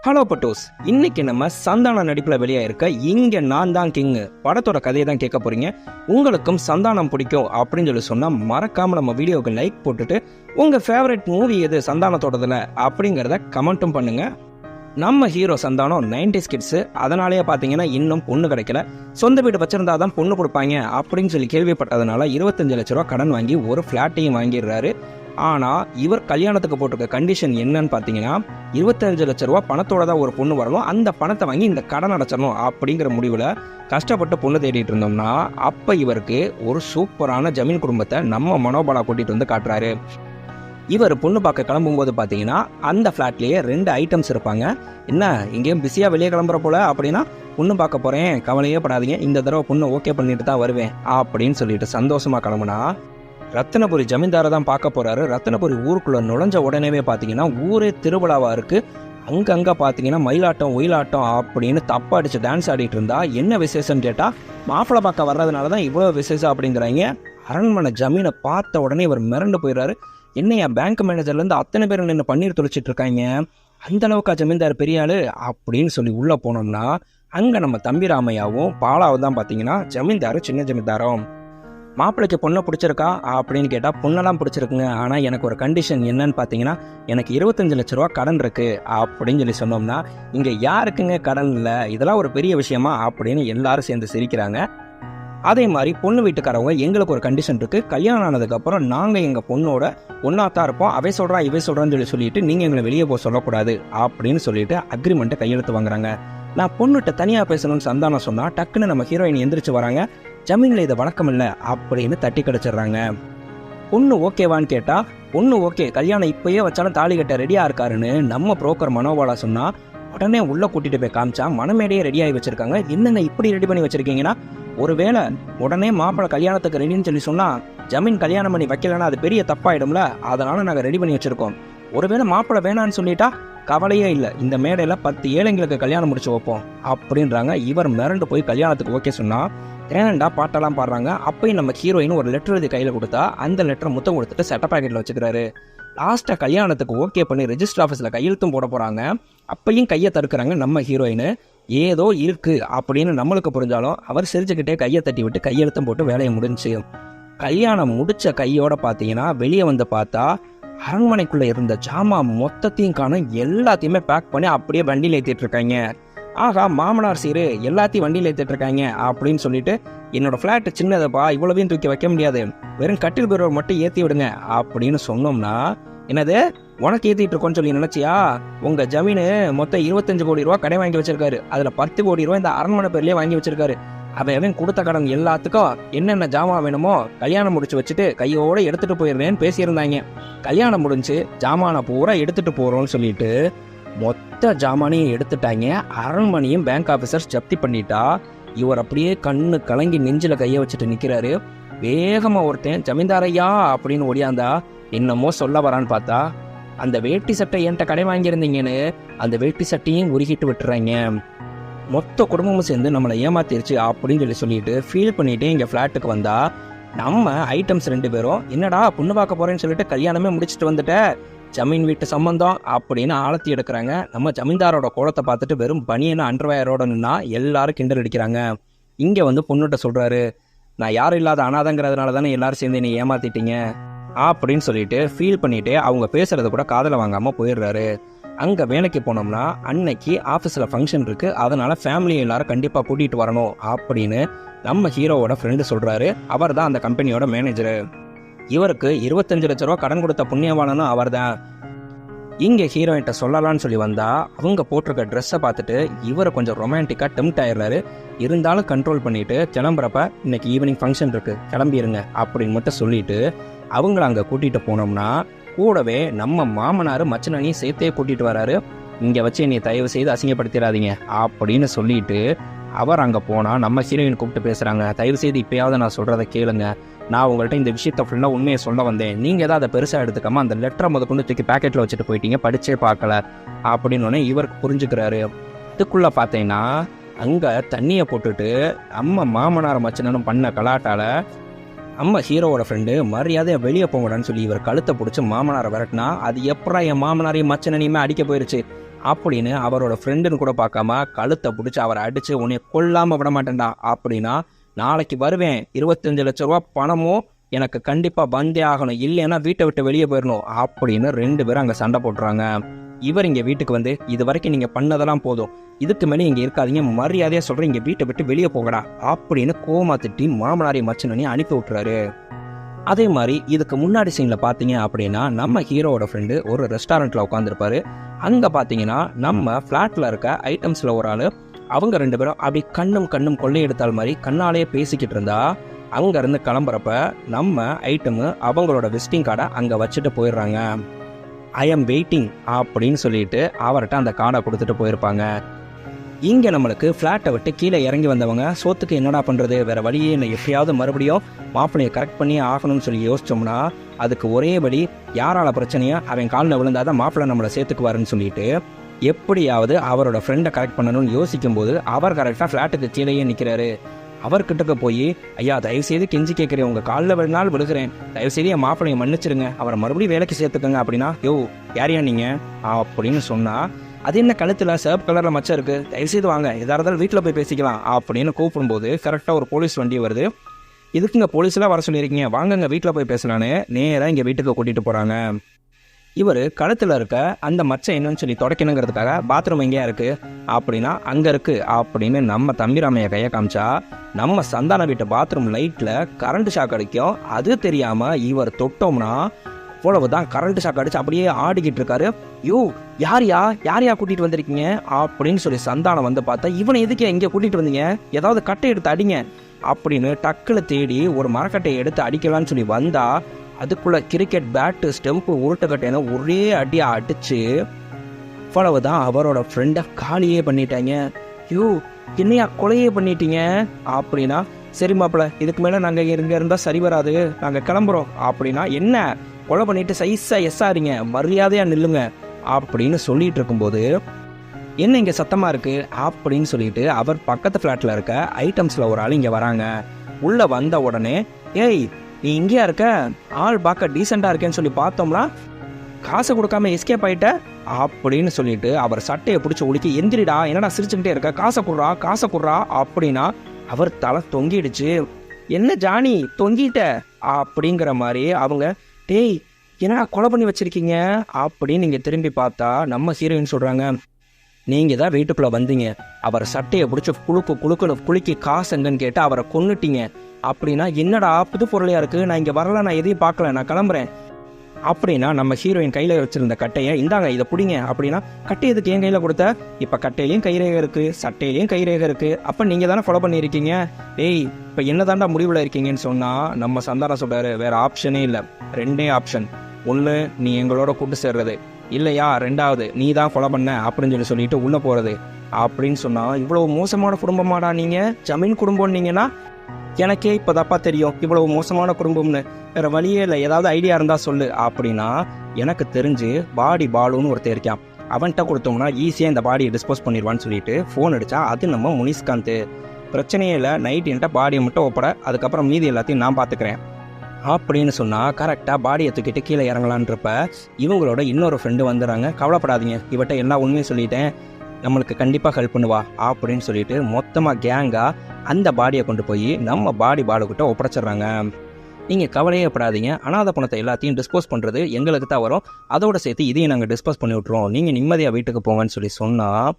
Hello பட்டோஸ், இன்னைக்கு நம்ம சந்தானம் நடிப்புல வெளியாயிருக்க இங்க நான் தான் கிங் படத்தோட கதையை தான் கேட்க போறீங்க. உங்களுக்கும் சந்தானம் பிடிக்கும் அப்படின்னு சொன்னா மறக்காம நம்ம வீடியோக்கு லைக் போட்டுட்டு உங்க ஃபேவரட் மூவி எது சந்தானத்தோடதுல அப்படிங்கிறத கமெண்ட்டும் பண்ணுங்க. நம்ம ஹீரோ சந்தானம் 90s கிட்ஸ், அதனாலேயே பார்த்தீங்கன்னா இன்னும் பொண்ணு கிடைக்கல. சொந்த வீடு வச்சிருந்தா தான் பொண்ணு கொடுப்பாங்க அப்படின்னு சொல்லி கேள்விப்பட்டதுனால 25 லட்ச ரூபா கடன் வாங்கி ஒரு ஃப்ளாட்டையும் வாங்கிடுறாரு. ஆனால் இவர் கல்யாணத்துக்கு போட்டிருக்க கண்டிஷன் என்னன்னு பார்த்தீங்கன்னா 25 லட்ச ரூபா பணத்தோட தான் ஒரு பொண்ணு வரணும், அந்த பணத்தை வாங்கி இந்த கடன் அடைச்சிடணும் அப்படிங்கிற முடிவில் கஷ்டப்பட்டு பொண்ணு தேடிட்டு இருந்தோம்னா அப்போ இவருக்கு ஒரு சூப்பரான ஜமீன் குடும்பத்தை நம்ம மனோபாலா கூட்டிகிட்டு வந்து காட்டுறாரு. இவர் பொண்ணு பார்க்க கிளம்பும்போது பார்த்தீங்கன்னா அந்த ஃப்ளாட்லேயே 2 ஐட்டம்ஸ் இருப்பாங்க. என்ன இங்கேயும் பிஸியாக வெளியே கிளம்புற போல அப்படின்னா, பொண்ணு பார்க்க போகிறேன், கவலையே படாதீங்க, இந்த தடவை பொண்ணு ஓகே பண்ணிட்டு தான் வருவேன் அப்படின்னு சொல்லிட்டு சந்தோஷமாக கிளம்புனா ரத்தினபுரி ஜமீன்தாரை தான் பார்க்க போகிறாரு. ரத்தினபுரி ஊருக்குள்ளே நுழைஞ்ச உடனேவே பார்த்தீங்கன்னா ஊரே திருவிழாவாக இருக்குது. அங்கங்கே பார்த்தீங்கன்னா மயிலாட்டம் ஒயிலாட்டம் அப்படின்னு தப்பா அடித்து டான்ஸ் ஆடிட்டு இருந்தா என்ன விசேஷம்னு கேட்டால் மாப்பிள்ளை பார்க்க வர்றதுனால தான் இவ்வளோ விசேஷம் அப்படிங்கிறாங்க. அரண்மனை ஜமீனை பார்த்த உடனே இவர் மிரண்டு போயிடுறாரு. என்னையா பேங்க் மேனேஜர்லேருந்து அத்தனை பேர் நின்று பன்னீர் தொலைச்சிட்டு இருக்காங்க, அந்த அளவுக்கா ஜமீன்தார் பெரிய ஆளு அப்படின்னு சொல்லி உள்ளே போனோம்னா அங்கே நம்ம தம்பி ராமையாவும் பாலாவும் தான் பார்த்தீங்கன்னா ஜமீன்தார் சின்ன ஜமீன்தாரும். மாப்பிள்ளைக்கு பொண்ணை பிடிச்சிருக்கா அப்படின்னு கேட்டால் பொண்ணெல்லாம் பிடிச்சிருக்குங்க, ஆனால் எனக்கு ஒரு கண்டிஷன் என்னன்னு பார்த்தீங்கன்னா எனக்கு 25 லட்ச ரூபா கடன் இருக்கு அப்படின்னு சொல்லி சொன்னோம்னா இங்கே யாருக்குங்க கடன் இல்லை, இதெல்லாம் ஒரு பெரிய விஷயமா அப்படின்னு எல்லாரும் சேர்ந்து சிரிக்கிறாங்க. அதே மாதிரி பொண்ணு வீட்டுக்காரவங்க எங்களுக்கு ஒரு கண்டிஷன் இருக்கு, கல்யாணம் ஆனதுக்கப்புறம் நாங்கள் எங்கள் பொண்ணோட ஒன்னாத்தான் இருப்போம், அவை சொல்கிறா இவை சொல்கிறான்னு சொல்லிட்டு நீங்கள் எங்களை வெளியே போக சொல்லக்கூடாது அப்படின்னு சொல்லிட்டு அக்ரிமெண்ட்டை கையெழுத்து வாங்குறாங்க. நான் பொண்ணுகிட்ட தனியாக பேசணும்னு சந்தானம் சொன்னால் டக்குன்னு நம்ம ஹீரோயின் எந்திரிச்சு வராங்க. ஜமீனில் இதை வழக்கம் இல்லை அப்படின்னு தட்டி கிடச்சிட்றாங்க. பொண்ணு ஓகேவான்னு கேட்டால் பொண்ணு ஓகே, கல்யாணம் இப்போயே வச்சாலும் தாலி கட்ட ரெடியாக இருக்காருன்னு நம்ம புரோக்கர் மனோபாலா சொன்னால் உடனே உள்ளே கூட்டிகிட்டு போய் காமிச்சா மனமேடையே ரெடியாகி வச்சுருக்காங்க. என்னங்க இப்படி ரெடி பண்ணி வச்சுருக்கீங்கன்னா, ஒருவேளை உடனே மாப்பிள்ளை கல்யாணத்துக்கு ரெடின்னு சொல்லி சொன்னால் ஜமீன் கல்யாணம் பண்ணி வைக்கலன்னா அது பெரிய தப்பாயிடும்ல, அதனால் நாங்கள் ரெடி பண்ணி வச்சுருக்கோம். ஒருவேளை மாப்பிள்ளை வேணான்னு சொல்லிட்டா கவலையே இல்லை, இந்த மேடையில் 10 ஏழைங்களுக்கு கல்யாணம் முடிச்சு வைப்போம் அப்படின்றாங்க. இவர் மிரண்டு போய் கல்யாணத்துக்கு ஓகே சொன்னால் தேனண்டா பாட்டெல்லாம் பாடுறாங்க. அப்பயும் நம்ம ஹீரோயின் ஒரு லெட்டர் எழுதி கையில் கொடுத்தா அந்த லெட்டரை முத்தம் கொடுத்துட்டு செட்ட பாக்கெட்டில் வச்சுக்கிறாரு. லாஸ்ட்டாக கல்யாணத்துக்கு ஓகே பண்ணி ரெஜிஸ்டர் ஆஃபீஸில் கையெழுத்தும் போட போகிறாங்க. அப்பையும் கையை தடுக்கிறாங்க நம்ம ஹீரோயின். ஏதோ இருக்குது அப்படின்னு நம்மளுக்கு புரிஞ்சாலும் அவர் சிரிச்சுக்கிட்டே கையை தட்டி விட்டு கையெழுத்தும் போட்டு வேலையை முடிஞ்சு கல்யாணம் முடிச்ச கையோட பார்த்தீங்கன்னா வெளியே வந்து பார்த்தா அரண்மனைக்குள்ளே இருந்த ஜாமான் மொத்தத்தையும் காணும், எல்லாத்தையுமே பேக் பண்ணி அப்படியே வண்டியில் ஏற்றிட்டு இருக்காங்க. ஆகா, மாமனார் சீரு எல்லாத்தையும் வண்டியில் ஏற்றிட்டு இருக்காங்க அப்படின்னு சொல்லிட்டு என்னோட ஃப்ளாட் சின்னதப்பா, இவ்வளவையும் தூக்கி வைக்க முடியாது, வெறும் கட்டில் பீரோ மட்டும் ஏற்றி விடுங்க அப்படின்னு சொன்னோம்னா, என்னது உனக்கு ஏற்றிட்டு இருக்கோன்னு சொல்லி நினைச்சியா, உங்க ஜமீனு மொத்தம் 25 கோடி ரூபா கடை வாங்கி வச்சிருக்காரு, அதுல 10 கோடி ரூபா இந்த அரண்மனை பேர்லயே வாங்கி வச்சிருக்காரு. அவன் கொடுத்த கடன் எல்லாத்துக்கும் என்னென்ன ஜாமான் வேணுமோ கல்யாணம் முடிச்சு வச்சுட்டு கையோட எடுத்துட்டு போயிடுறேன்னு பேசியிருந்தாங்க. கல்யாணம் முடிஞ்சு ஜாமானை பூரா எடுத்துட்டு போறோம்னு சொல்லிட்டு மொத்த ஜாமானையும் எடுத்துட்டாங்க. அரண்மனையும் பேங்க் ஆஃபீஸர்ஸ் ஜப்தி பண்ணிட்டா. இவர் அப்படியே கண்ணு கலங்கி நெஞ்சில கையை வச்சுட்டு நிக்கிறாரு. வேகமா ஒருத்தன் ஜமீன்தாரையா அப்படின்னு ஓடியாந்தா என்னமோ சொல்ல வரான்னு பார்த்தா அந்த வேட்டி சட்டை என்கிட்ட கடை வாங்கியிருந்தீங்கன்னு அந்த வேட்டி சட்டையும் உருகிட்டு விட்டுறாங்க. மொத்த குடும்பமும் சேர்ந்து நம்மளை ஏமாத்திருச்சு அப்படின்னு சொல்லிட்டு ஃபீல் பண்ணிட்டு இங்கே ஃப்ளாட்டுக்கு வந்தா நம்ம ஐட்டம்ஸ் 2 பேரும் என்னடா பொண்ணு பார்க்க போறேன்னு சொல்லிட்டு கல்யாணமே முடிச்சுட்டு வந்துட்ட, ஜமீன் வீட்டு சம்பந்தம் அப்படின்னு ஆழத்தி எடுக்கிறாங்க. நம்ம ஜமீன்தாரோட கோலத்தை பார்த்துட்டு வெறும் பனியன அண்டர்வயரோட நின்னா எல்லாரும் கிண்டல் அடிக்கிறாங்க. இங்கே வந்து பொண்ணுகிட்ட சொல்றாரு, நான் யாரும் இல்லாத அனாதங்கிறதுனால தானே எல்லாரும் சேர்ந்து என்னை ஏமாத்திட்டீங்க அப்படின்னு சொல்லிட்டு ஃபீல் பண்ணிட்டு அவங்க பேசுறத கூட காதல வாங்காம போயிடுறாரு. அங்க வேலைக்கு போனோம்னா அன்னைக்கு ஆஃபீஸில் ஃபங்க்ஷன் இருக்கு, அதனால ஃபேமிலி எல்லாரும் கண்டிப்பா கூட்டிட்டு வரணும் அப்படின்னு நம்ம ஹீரோவோட ஃப்ரெண்டு சொல்றாரு. அவர் தான் அந்த கம்பெனியோட மேனேஜரு. இவருக்கு 25 லட்ச ரூபா கடன் கொடுத்த புண்ணியவானனும் அவர் தான். இங்கே ஹீரோயின்ட்ட சொல்லலான்னு சொல்லி வந்தா அவங்க போட்டிருக்க ட்ரெஸ்ஸை பார்த்துட்டு இவரை கொஞ்சம் ரொமான்டிக்காக டெம்ட் ஆயிடுறாரு. இருந்தாலும் கண்ட்ரோல் பண்ணிட்டு கிளம்புறப்ப இன்னைக்கு ஈவினிங் ஃபங்க்ஷன் இருக்கு கிளம்பிடுங்க அப்படின்னு மட்டும் சொல்லிட்டு அவங்கள அங்கே கூட்டிட்டு போனோம்னா கூடவே நம்ம மாமனார் மச்சனையும் சேர்த்தே கூட்டிட்டு வராரு. இங்கே வச்சு என்னை தயவு செய்து அசிங்கப்படுத்திடாதீங்க அப்படின்னு சொல்லிட்டு அவர் அங்கே போனால் நம்ம ஹீரோயின் கூப்பிட்டு பேசுகிறாங்க. தயவு செய்து இப்போயாவது நான் சொல்கிறத கேளுங்க, நான் உங்கள்கிட்ட இந்த விஷயத்த ஃபுல்லாக உண்மையை சொல்ல வந்தேன், நீங்கள் ஏதாவது அதை பெருசாக எடுத்துக்காமல் அந்த லெட்டரை கொண்டு தூக்கி பேக்கெட்டில் வச்சுட்டு போயிட்டீங்க, படிச்சே பார்க்கல அப்படின்னு இவருக்கு புரிஞ்சுக்கிறாரு. இதுக்குள்ளே பார்த்தீங்கன்னா அங்கே தண்ணியை போட்டுட்டு நம்ம மாமனார் மச்சனும் பண்ண கலாட்டால நம்ம ஹீரோவோட ஃப்ரெண்டு மரியாதையை வெளியே போங்கடான்னு சொல்லி இவர் கழுத்தை பிடிச்சி மாமனாரை விரட்டினா அது எப்படா என் மாமனாரையும் மச்சனையுமே அடிக்க போயிருச்சு அப்படின்னு அவரோட ஃப்ரெண்டுன்னு கூட பார்க்காம கழுத்தை பிடிச்சி அவரை அடித்து உன்னை கொல்லாமல் விட மாட்டேன்டா அப்படின்னா நாளைக்கு வருவேன் 25 லட்ச ரூபா பணமும் எனக்கு கண்டிப்பாக வந்தே ஆகணும், இல்லைன்னா வீட்டை விட்டு வெளியே போயிடணும் அப்படின்னு 2 பேரும் அங்கே சண்டை போட்டுறாங்க. இவர் இங்கே வீட்டுக்கு வந்து இது வரைக்கும் நீங்கள் பண்ணதெல்லாம் போதும், இதுக்கு மேலே இங்கே இருக்காதீங்க, மரியாதையாக சொல்கிறேன், இங்கே வீட்டை விட்டு வெளியே போகடா அப்படின்னு கோமா திட்டி மாமனாரையும் மச்சனையும் அனுப்பி விட்டுறாரு. அதே மாதிரி இதுக்கு முன்னாடி சீனில் பார்த்தீங்க அப்படின்னா நம்ம ஹீரோவோட ஃப்ரெண்டு ஒரு ரெஸ்டாரண்ட்டில் உட்காந்துருப்பாரு. அங்கே பார்த்தீங்கன்னா நம்ம ஃப்ளாட்டில் இருக்க ஐட்டம்ஸில் ஒரு ஆள், அவங்க 2 பேரும் அப்படி கண்ணும் கொள்ளையெடுத்தால் மாதிரி கண்ணாலேயே பேசிக்கிட்டு இருந்தா அங்கேருந்து கிளம்புறப்ப நம்ம ஐட்டமு அவங்களோட விசிட்டிங் கார்டை அங்கே வச்சுட்டு போயிடுறாங்க. ஐ எம் வெயிட்டிங் அப்படின்னு சொல்லிட்டு அவர்கிட்ட அந்த கார்டை கொடுத்துட்டு போயிருப்பாங்க. இங்கே நம்மளுக்கு ஃப்ளாட்டை விட்டு கீழே இறங்கி வந்தவங்க சோத்துக்கு என்னடா பண்ணுறது, வேறு வழியே இல்லை, எப்படியாவது மறுபடியும் மாப்பிள்ளையை கரெக்ட் பண்ணி ஆகணும்னு சொல்லி யோசிச்சோம்னா அதுக்கு ஒரே வழி யாரால பிரச்சனையோ அவன் காலில் விழுந்தாதான் மாப்பிள்ளை நம்மளை சேர்த்துக்குவாருன்னு சொல்லிட்டு எப்படியாவது அவரோட ஃப்ரெண்டை கரெக்ட் பண்ணணும்னு யோசிக்கும் போது அவர் கரெக்டாக ஃப்ளாட்டுக்கு கீழேயே நிற்கிறாரு. அவர்கிட்ட போய் ஐயா தயவுசெய்து கெஞ்சி கேட்குறேன், உங்கள் காலில் விழுந்தால் விழுகிறேன், தயவுசெய்து என் மாப்பிள்ளையை மன்னிச்சிருங்க, அவரை மறுபடியும் வேலைக்கு சேர்த்துக்கங்க அப்படின்னா யோ யாரையா நீங்கள் அப்படின்னு சொன்னால் அது என்ன கழுத்தில் சிவப்பு கலரில் மச்சம் இருக்குது, தயவுசெய்து வாங்க எதாக இருந்தாலும் வீட்டில் போய் பேசிக்கலாம் அப்படின்னு கூப்பிடும்போது கரெக்டாக ஒரு போலீஸ் வண்டி வருது. இதுக்குங்க போலீஸ்லாம் வர சொல்லியிருக்கீங்க, வாங்கங்க வீட்டில் போய் பேசலான்னு நேராக இங்கே வீட்டுக்கு கூட்டிகிட்டு போகிறாங்க. இவர் கழுத்தில் இருக்க அந்த மச்சம் என்னன்னு சொல்லி தொடக்கணுங்கிறதுக்காக பாத்ரூம் எங்கேயா இருக்குது அப்படின்னா அங்கே இருக்குது அப்படின்னு நம்ம தம்பிராமையை கையை காமிச்சா நம்ம சந்தான வீட்டு பாத்ரூம் லைட்டில் கரண்ட் ஷாக் அடிக்கும். அது தெரியாமல் இவர் தொட்டோம்னா அவ்வளவுதான் கரண்ட் ஷாக் அடிச்சு அப்படியே ஆடிக்கிட்டு இருக்காரு. யோ யாரையா கூட்டிகிட்டு வந்திருக்கீங்க அப்படின்னு சொல்லி சந்தானம் வந்து பார்த்தா இவனை எதுக்கே இங்கே கூட்டிகிட்டு வந்தீங்க, ஏதாவது கட்டை எடுத்து அடிங்க அப்படின்னு டக்கில் தேடி ஒரு மரக்கட்டையை எடுத்து அடிக்கலான்னு சொல்லி வந்தா அதுக்குள்ள கிரிக்கெட் பேட்டு ஸ்டெம்பு உருட்டுக்கட்டைன்னு ஒரே அடியை அடிச்சு அவ்வளவுதான் அவரோட ஃப்ரெண்டை காலியே பண்ணிட்டாங்க. யூ என்னையா கொலையே பண்ணிட்டீங்க அப்படின்னா சரி மாப்பிள்ள இதுக்கு மேலே நாங்கள் இங்கே இருந்தால் சரி வராது, நாங்கள் கிளம்புறோம் அப்படின்னா என்ன கொலை பண்ணிட்டு சைஸா எஸ்ஸாரிங்க மரியாதையாக நில்லுங்க அப்படின்னு சொல்லிட்டு இருக்கும்போது என்ன இங்கே சத்தமாக இருக்குது அப்படின்னு சொல்லிட்டு அவர் பக்கத்து ஃப்ளாட்டில் இருக்க ஐட்டம்ஸில் ஒரு ஆள் இங்கே வராங்க. உள்ளே வந்த உடனே ஏய் நீ இங்கேயா இருக்க, ஆள் பார்க்க டீசெண்டாக இருக்கேன்னு சொல்லி பார்த்தோம்னா காசை கொடுக்காம எஸ்கேப் ஆகிட்ட அப்படின்னு சொல்லிட்டு அவர் சட்டையை பிடிச்சி உலுக்கி எந்திரிடா என்னடா சிரிச்சுக்கிட்டே இருக்க, காசை குடுறா அப்படின்னா அவர் தலை தொங்கிடுச்சு. என்ன ஜானி தொங்கிட்ட அப்படிங்கிற மாதிரி அவங்க டேய் என்னடா கொலை பண்ணி வச்சிருக்கீங்க அப்படின்னு நீங்கள் திரும்பி பார்த்தா நம்ம ஹீரோயின் சொல்கிறாங்க நீங்கள் தான் வீட்டுக்குள்ளே வந்தீங்க, அவர் சட்டையை பிடிச்சி குழுக்குன்னு குலுக்கி காசு எங்கன்னு கேட்டு அவரை கொன்னுட்டீங்க அப்படின்னா என்னடா புது பொருளையாக இருக்குது, நான் இங்கே வரல, நான் எதையும் பார்க்கல, நான் கிளம்புறேன் அப்படின்னா நம்ம ஹீரோயின் கையில் வச்சுருந்த கட்டையை இந்தாங்க இதை பிடிங்க அப்படின்னா கட்டை எதுக்கு என் கையில் கொடுத்த, இப்போ கட்டையிலையும் கைரேகை இருக்குது சட்டையிலையும் கைரேகை இருக்குது, அப்போ நீங்கள் தானே ஃபாலோ பண்ணியிருக்கீங்க, டேய் இப்போ என்ன தாண்டா முடிவில் இருக்கீங்கன்னு சொன்னால் நம்ம சந்தானம் சொல்கிறாரு வேறு ஆப்ஷனே இல்லை, 2 ஆப்ஷன், ஒன்று நீ எங்களோட கூட்டு சேர்றது, இல்லையா 2வது நீ தான் கொலை பண்ண அப்படின்னு சொல்லிட்டு உள்ளே போகிறது அப்படின்னு சொன்னால் இவ்வளவு மோசமான குடும்பமாடா நீங்கள், ஜமீன் குடும்பம்னீங்கன்னா எனக்கே இப்போ தப்பா தெரியும் இவ்வளவு மோசமான குடும்பம்னு, வேறு வழியே இல்லை, ஏதாவது ஐடியா இருந்தால் சொல்லு அப்படின்னா எனக்கு தெரிஞ்சு பாடி பாலுன்னு ஒருத்தர் இருக்கான், அவன்கிட்ட கொடுத்தோம்னா ஈஸியாக இந்த பாடியை டிஸ்போஸ் பண்ணிடுவான்னு சொல்லிட்டு ஃபோன் அடித்தா அது நம்ம முனிஸ்காந்த், பிரச்சனையே இல்லை நைட் என்கிட்ட பாடியை மட்டும் ஒப்பட அதுக்கப்புறம் மீதி எல்லாத்தையும் நான் பார்த்துக்கிறேன் அப்படின்னு சொன்னால் கரெக்டாக பாடியை தூக்கிட்டு கீழே இறங்கலான்றப்ப இவங்களோட இன்னொரு ஃப்ரெண்டு வந்துடுறாங்க. கவலைப்படாதீங்க இவட்ட எல்லா உண்மையும் சொல்லிட்டேன், நம்மளுக்கு கண்டிப்பாக ஹெல்ப் பண்ணுவா அப்படின்னு சொல்லிட்டு மொத்தமாக கேங்காக அந்த பாடியை கொண்டு போய் நம்ம பாடி பாலுக்கிட்ட ஒப்படைச்சிட்றாங்க. நீங்கள் கவலையே படாதீங்க, அனாதை பணத்தை எல்லாத்தையும் டிஸ்போஸ் பண்ணுறது எங்களுக்கு தான் வரும், அதோடு சேர்த்து இதையும் நாங்கள் டிஸ்போஸ் பண்ணி விட்ருவோம், நீங்கள் நிம்மதியாக வீட்டுக்கு போங்கன்னு சொல்லி சொன்னால்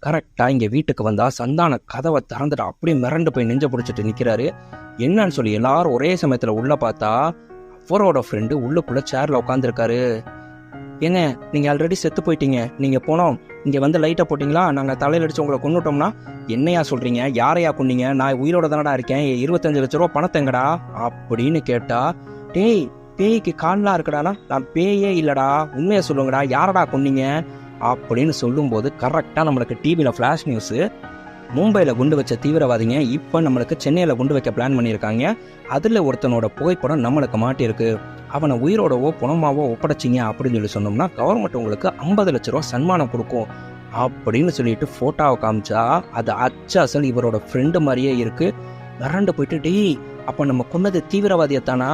கரெக்டாக இங்கே வீட்டுக்கு வந்தால் சந்தான கதவை திறந்துட்டு அப்படியே மிரண்டு போய் நெஞ்ச பிடிச்சிட்டு நிற்கிறாரு. என்னன்னு சொல்லி எல்லாரும் ஒரே சமயத்தில் உள்ளே பார்த்தா அவரோட ஃப்ரெண்டு உள்ளுக்குள்ளே சேரில் உட்காந்துருக்காரு. ஏங்க நீங்கள் ஆல்ரெடி செத்து போயிட்டீங்க, நீங்கள் போனோம் இங்கே வந்து லைட்டை போட்டிங்களா, நாங்கள் தலையில் அடித்து உங்களை கொண்டுட்டோம்னா என்னையா சொல்கிறீங்க, யாரையா கொண்டீங்க, நான் உயிரோட தானடா இருக்கேன், 25 லட்ச ரூபா பணத்தைங்கடா அப்படின்னு கேட்டா டேய் பேய்க்கு கால்லாம் இருக்குடானா, நான் பேயே இல்லைடா உண்மையை சொல்லுங்கடா யாரடா கொண்டீங்க அப்படின்னு சொல்லும்போது கரெக்டாக நம்மளுக்கு டிவியில் ஃப்ளாஷ் நியூஸு மும்பையில் குண்டு வச்ச தீவிரவாதிங்க இப்போ நம்மளுக்கு சென்னையில் குண்டு வைக்க பிளான் பண்ணியிருக்காங்க, அதில் ஒருத்தனோட புகைப்படம் நம்மளுக்கு மாட்டியிருக்கு, அவனை உயிரோடவோ பணமாவோ ஒப்படைச்சிங்க அப்படின்னு சொல்லி சொன்னோம்னா கவர்மெண்ட் உங்களுக்கு 50 லட்ச ரூபா சன்மானம் கொடுக்கும் அப்படின்னு சொல்லிட்டு ஃபோட்டோவை காமிச்சா அது அச்சாசல் இவரோட ஃப்ரெண்டு மாதிரியே இருக்குது. மிரண்டு போயிட்டு டேய் அப்போ நம்ம கொன்னது தீவிரவாதியத்தானா,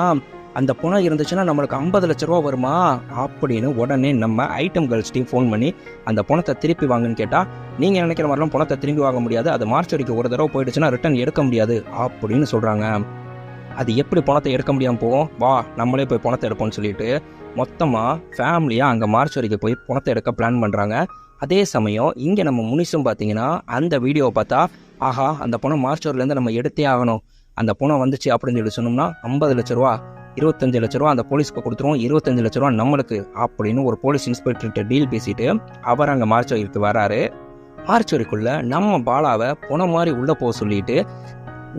அந்த பணம் இருந்துச்சுன்னா நம்மளுக்கு 50 லட்ச ரூபா வருமா அப்படின்னு உடனே நம்ம ஐட்டம் கேர்ள்ஸ் டீம் ஃபோன் பண்ணி அந்த பணத்தை திருப்பி வாங்கன்னு கேட்டால், நீங்கள் நினைக்கிற மாதிரிலாம் பணத்தை திரும்பி வாங்க முடியாது, அது மார்ச்சுரிக்கு ஒரு தடவை போயிடுச்சுன்னா ரிட்டர்ன் எடுக்க முடியாது அப்படின்னு சொல்கிறாங்க. அது எப்படி பணத்தை எடுக்க முடியாமல் போவோம், வா நம்மளே போய் பணத்தை எடுப்போம்னு சொல்லிட்டு மொத்தமாக ஃபேமிலியாக அங்கே மார்ச்சுரிக்கு போய் பணத்தை எடுக்க பிளான் பண்ணுறாங்க. அதே சமயம் இங்கே நம்ம முனிசும் பார்த்தீங்கன்னா அந்த வீடியோவை பார்த்தா, ஆஹா அந்த பணம் மார்ச்சுரிலேருந்து நம்ம எடுத்தே ஆகணும், அந்த பணம் வந்துச்சு அப்படின்னு சொல்லி சொன்னோம்னா 50 லட்ச ரூபா 25 லட்ச ரூபா அந்த போலீஸ்க்கு கொடுத்துருவோம், 25 லட்ச ரூபா நம்மளுக்கு அப்படின்னு ஒரு போலீஸ் இன்ஸ்பெக்டர்கிட்ட டீல் பேசிட்டு அவர் அங்கே மார்ச்சுரிக்கு வராரு. மார்ச்சுரிக்குள்ள நம்ம பாலாவை பணம் மாதிரி உள்ளே போக சொல்லிட்டு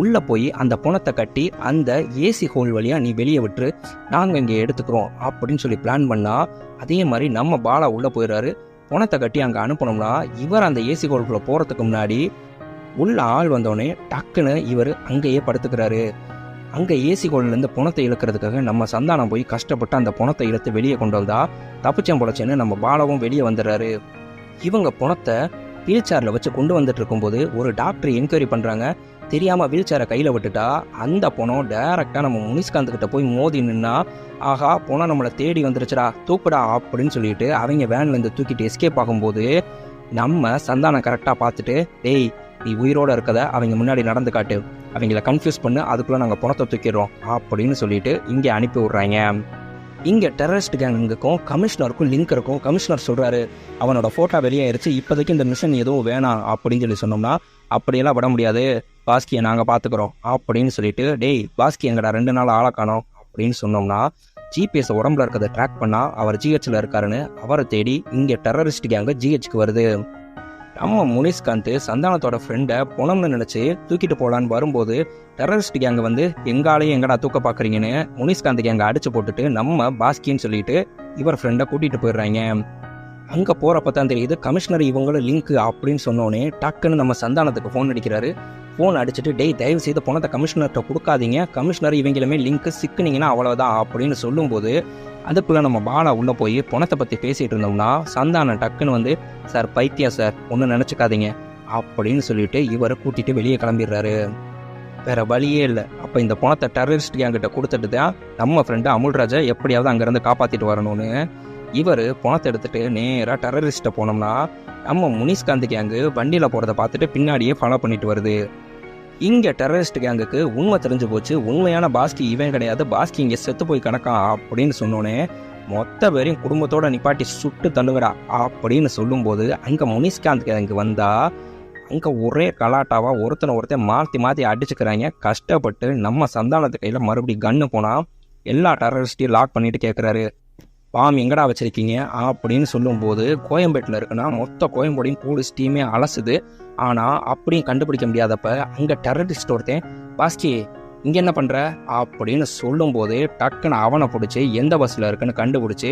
உள்ளே போய் அந்த பணத்தை கட்டி அந்த ஏசி ஹோல் வழியாக நீ வெளியே விட்டுரு, நாங்கள் இங்கே எடுத்துக்கிறோம் அப்படின்னு சொல்லி பிளான் பண்ணால், அதே மாதிரி நம்ம பாலா உள்ளே போயிடுறாரு. பணத்தை கட்டி அங்கே அனுப்பணும்னா இவர் அந்த ஏசி ஹோல்குள்ளே போகிறதுக்கு முன்னாடி உள்ள ஆள் வந்தோடனே டக்குன்னு இவர் அங்கேயே படுத்துக்கிறாரு. அங்கே ஏசி ஹோல்லேருந்து பணத்தை இழுக்கிறதுக்காக நம்ம சந்தானம் போய் கஷ்டப்பட்டு அந்த பணத்தை இழுத்து வெளியே கொண்டு வந்தா தப்பிச்சம் பொழைச்சேன்னு நம்ம பாலாவும் வெளியே வந்துடுறாரு. இவங்க பணத்தை வீல் சேரில் வச்சு கொண்டு வந்துட்டு இருக்கும்போது ஒரு டாக்டர் என்கொயரி பண்ணுறாங்க. தெரியாமல் வீல் சேரை கையில் விட்டுட்டா அந்த பணம் டைரெக்டாக நம்ம முனிஸ்காந்த்கிட்ட போய் மோதி நின்னா, ஆஹா பணம் நம்மளை தேடி வந்துருச்சுடா தூக்குடா அப்படின்னு சொல்லிட்டு அவங்க வேன்லேருந்து தூக்கிட்டு எஸ்கேப் ஆகும்போது நம்ம சந்தானம் கரெக்டாக பார்த்துட்டு, டேய் நீ உயிரோடு இருக்கதை அவங்க முன்னாடி நடந்து காட்டு, அவங்கள கன்ஃபியூஸ் பண்ணு, அதுக்குள்ளே நாங்கள் பணத்தை தூக்கிடுறோம் அப்படின்னு சொல்லிட்டு இங்கே அனுப்பி விட்றாங்க. இங்கே டெரரிஸ்ட் கேங்குக்கும் கமிஷனருக்கும் லிங்க் இருக்கும். கமிஷனர் சொல்கிறாரு அவனோட ஃபோட்டோ வெளியாயிருச்சு, இப்போதைக்கு இந்த மிஷன் எதுவும் வேணாம் அப்படின்னு சொல்லி சொன்னோம்னா, அப்படியெல்லாம் விட முடியாது, பாஸ்கியை நாங்கள் பார்த்துக்குறோம் அப்படின்னு சொல்லிட்டு, டேய் பாஸ்கி எங்கடா 2 நாள் ஆளக்கானோம் அப்படின்னு சொன்னோம்னா, ஜிபிஎஸ் உடம்புல இருக்கிறத ட்ராக் பண்ணால் அவர் ஜிஹெச்சில் இருக்காருன்னு அவரை தேடி இங்கே டெரரிஸ்ட் கேங்கு ஜிஹெச்சுக்கு வருது. நம்ம முனிஸ்காந்த் சந்தானத்தோட ஃப்ரெண்டை பணம்னு நினச்சி தூக்கிட்டு போகலான்னு வரும்போது டெரரிஸ்ட் கேங்க வந்து எங்காலையும் எங்கடா தூக்க பார்க்குறீங்கன்னு முனிஸ்காந்த் கேங்க அடிச்சு போட்டுட்டு நம்ம பாஸ்கின்னு சொல்லிட்டு இவர் ஃப்ரெண்டை கூட்டிகிட்டு போயிடுறாங்க. அங்கே போகிறப்ப தான் தெரியுது கமிஷனர் இவங்களும் லிங்க் அப்படின்னு சொன்னோன்னே டக்குன்னு நம்ம சந்தானத்துக்கு ஃபோன் அடிக்கிறாரு. ஃபோன் அடிச்சுட்டு, டேய் தயவு செய்து பணத்தை கமிஷனர்கிட்ட கொடுக்காதீங்க, கமிஷனர் இவங்களுமே லிங்க்கு சிக்குனீங்கன்னா அவ்வளோதான் அப்படின்னு சொல்லும்போது அதுக்குள்ளே நம்ம பாலா உள்ளே போய் பணத்தை பற்றி பேசிகிட்டு இருந்தோம்னா சந்தானம் டக்குன்னு வந்து, சார் பைத்தியா சார் ஒன்றும் நினச்சிக்காதீங்க அப்படின்னு சொல்லிட்டு இவரை கூட்டிகிட்டு வெளியே கிளம்பிடுறாரு. வேறு வழியே இல்லை. அப்போ இந்த பணத்தை டெரரிஸ்ட் கேங்கிட்ட கொடுத்துட்டு தான் நம்ம ஃப்ரெண்டு அமுல்ராஜை எப்படியாவது அங்கேருந்து காப்பாற்றிட்டு வரணும்னு இவர் பணத்தை எடுத்துகிட்டு நேராக டெரரிஸ்ட்டை போனோம்னா நம்ம முனிஸ்காந்த் கேங்கு வண்டியில் போகிறத பார்த்துட்டு பின்னாடியே ஃபாலோ பண்ணிட்டு வருது. இங்கே டெரரிஸ்ட் கேங்குக்கு உண்மை தெரிஞ்சு போச்சு, உண்மையான பாஸ்கி இவன் கிடையாது, பாஸ்கி இங்கே செத்து போய் கிடக்கான் அப்படின்னு சொன்னோன்னே மொத்த பேரையும் குடும்பத்தோட நிப்பாட்டி சுட்டு தள்ளுங்கடா அப்படின்னு சொல்லும்போது அங்கே முனிஸ்காந்த் கேங்கு வந்தால் அங்கே ஒரே கலாட்டாவாக ஒருத்தன் மாற்றி அடிச்சுக்கிறாங்க. கஷ்டப்பட்டு நம்ம சந்தானத்து கையில் மறுபடியும் கன்று போனால் எல்லா டெரரிஸ்ட்டையும் லாக் பண்ணிட்டு கேட்குறாரு, பாம் எங்கடா வச்சுருக்கீங்க அப்படின்னு சொல்லும்போது கோயம்பேட்டில் இருக்குன்னா மொத்த கோயம்பேடையும் போலீஸ் டீமே அலசுது. ஆனால் அப்படியும் கண்டுபிடிக்க முடியாதப்ப அங்கே டெரரிஸ்ட் ஒருத்தன், பாஸ்கி இங்கே என்ன பண்ணுற அப்படின்னு சொல்லும்போது டக்குன்னு அவனை பிடிச்சி எந்த பஸ்ஸில் இருக்குன்னு கண்டுபிடிச்சி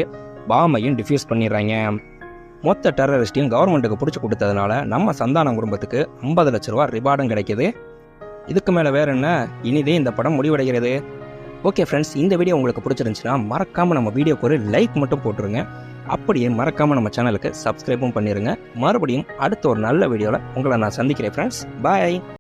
பாமையும் டிஃப்யூஸ் பண்ணிடுறாங்க. மொத்த டெரரிஸ்டையும் கவர்மெண்ட்டுக்கு பிடிச்சி கொடுத்ததுனால நம்ம சந்தானம் குடும்பத்துக்கு 50 லட்ச ரூபா ரிவார்டும் கிடைக்கிது. இதுக்கு மேலே வேற என்ன, இனிதே இந்த படம் முடிவடைகிறது. ஓகே ஃப்ரெண்ட்ஸ், இந்த வீடியோ உங்களுக்கு பிடிச்சிருந்துச்சுன்னா மறக்காமல் நம்ம வீடியோக்கு ஒரு லைக் மட்டும் போட்டுருங்க. அப்படியே மறக்காமல் நம்ம சேனலுக்கு சப்ஸ்கிரைபும் பண்ணிடுங்க. மறுபடியும் அடுத்த ஒரு நல்ல வீடியோவில் உங்களை நான் சந்திக்கிறேன் ஃப்ரெண்ட்ஸ். பாய்.